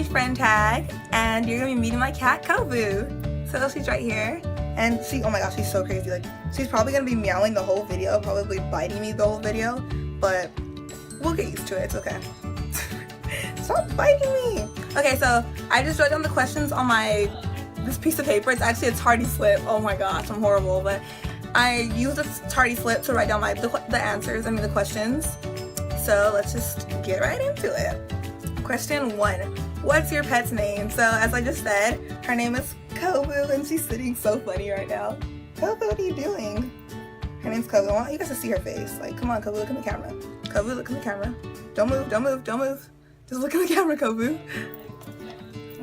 Party friend tag, and you're gonna be meeting my cat Kovu. So she's right here, and she, oh my gosh, she's so crazy. Like, she's probably gonna be meowing the whole video, probably biting me the whole video, but we'll get used to it. It's okay. Stop biting me. Okay, so I just wrote down the questions on this piece of paper. It's actually a tardy slip. Oh my gosh, I'm horrible, but I used a tardy slip to write down the answers, the questions. So let's just get right into it. Question 1. What's your pet's name? So as I just said, her name is Kovu, and she's sitting so funny right now. Kovu, what are you doing? Her name's Kovu. I want you guys to see her face. Like, come on, Kovu, look in the camera. Kovu, look in the camera. Don't move, don't move, don't move. Just look in the camera, Kovu.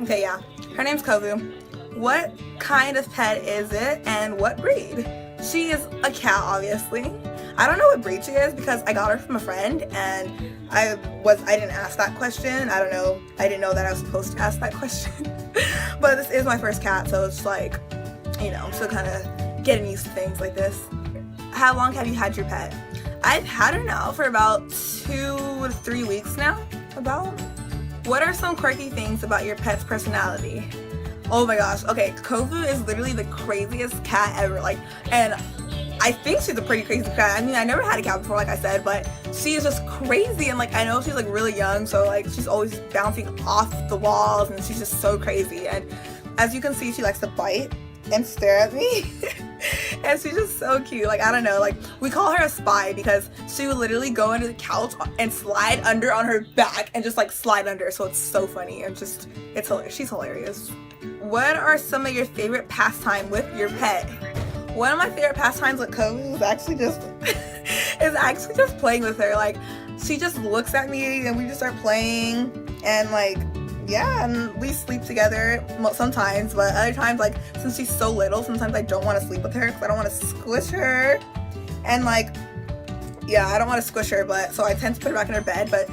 Okay, yeah. Her name's Kovu. What kind of pet is it, and what breed? She is a cat, obviously. I don't know what breed she is because I got her from a friend, and I didn't ask that question. I don't know. I didn't know that I was supposed to ask that question. But this is my first cat, so it's like, you know, I'm still kind of getting used to things like this. How long have you had your pet? I've had her now for about 2 to 3 weeks now. What are some quirky things about your pet's personality? Oh my gosh. Okay, Kovu is literally the craziest cat ever. Like, and I think she's a pretty crazy cat. I mean, I never had a cat before, like I said, but she is just crazy. And like, I know she's like really young, so like she's always bouncing off the walls, and she's just so crazy. And as you can see, she likes to bite and stare at me. And she's just so cute. Like, I don't know, like, we call her a spy because she would literally go into the couch and slide under on her back and just like slide under. So it's so funny, and just, it's hilarious. She's hilarious. What are some of your favorite pastime with your pet? One of my favorite pastimes with Kovu is actually just playing with her. Like, she just looks at me and we just start playing, and like, yeah, and we sleep together sometimes, but other times, like, since she's so little, sometimes I don't want to sleep with her because I don't want to squish her, and like, yeah, I don't want to squish her, but so I tend to put her back in her bed, but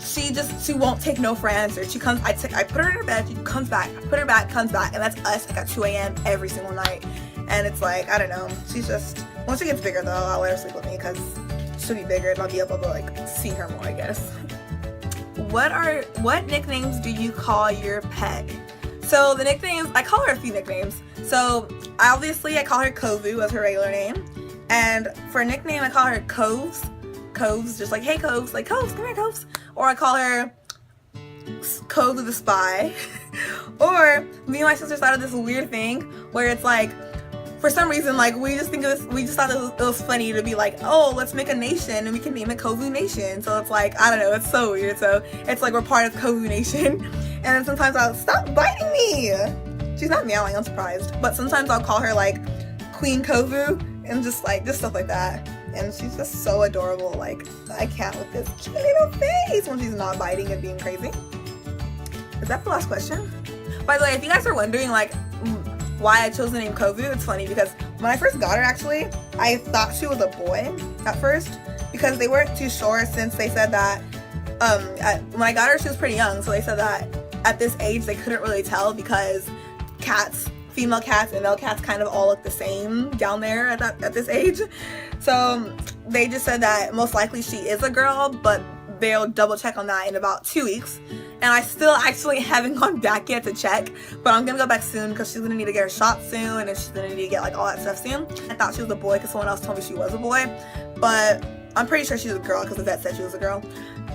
she won't take no for an answer. She comes, I put her in her bed, she comes back, I put her back, comes back, and that's us like at 2 a.m. every single night. And it's like, I don't know, she's just, once she gets bigger though, I'll let her sleep with me because she'll be bigger and I'll be able to like see her more, I guess. What nicknames do you call your pet? So the nicknames, I call her a few nicknames. So obviously I call her Kovu as her regular name, and for a nickname I call her Coves, just like, hey Coves, like, Coves, come here Coves. Or I call her Kovu the Spy. Or me and my sister started this weird thing where it's like, for some reason, like, we just thought it was funny to be like, oh, let's make a nation and we can name it Kovu Nation. So it's like, I don't know, it's so weird. So it's like we're part of Kovu Nation. And then sometimes I'll, stop biting me. She's not meowing, I'm surprised. But sometimes I'll call her like Queen Kovu and just stuff like that. And she's just so adorable. Like, I can't with this cute little face when she's not biting and being crazy. Is that the last question? By the way, if you guys are wondering like why I chose the name Kovu, it's funny because when I first got her, actually, I thought she was a boy at first because they weren't too sure, since they said that when I got her, she was pretty young, so they said that at this age they couldn't really tell because cats, female cats and male cats, kind of all look the same down there at this age. So they just said that most likely she is a girl, but they'll double check on that in about 2 weeks. And I still actually haven't gone back yet to check, but I'm gonna go back soon because she's gonna need to get her shot soon, and she's gonna need to get like all that stuff soon. I thought she was a boy because someone else told me she was a boy, but I'm pretty sure she's a girl because the vet said she was a girl.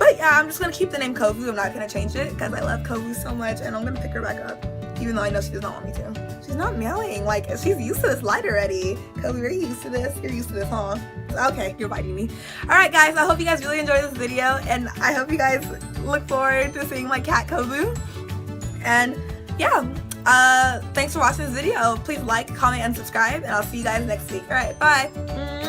But yeah, I'm just gonna keep the name Kovu. I'm not gonna change it because I love Kovu so much, and I'm gonna pick her back up, even though I know she does not want me to. She's not meowing. Like, she's used to this light already. Kovu, are you used to this? You're used to this, huh? Okay, you're biting me. Alright guys, I hope you guys really enjoyed this video, and I hope you guys look forward to seeing my cat Kovu. And yeah, thanks for watching this video. Please like, comment, and subscribe, and I'll see you guys next week. Alright, bye!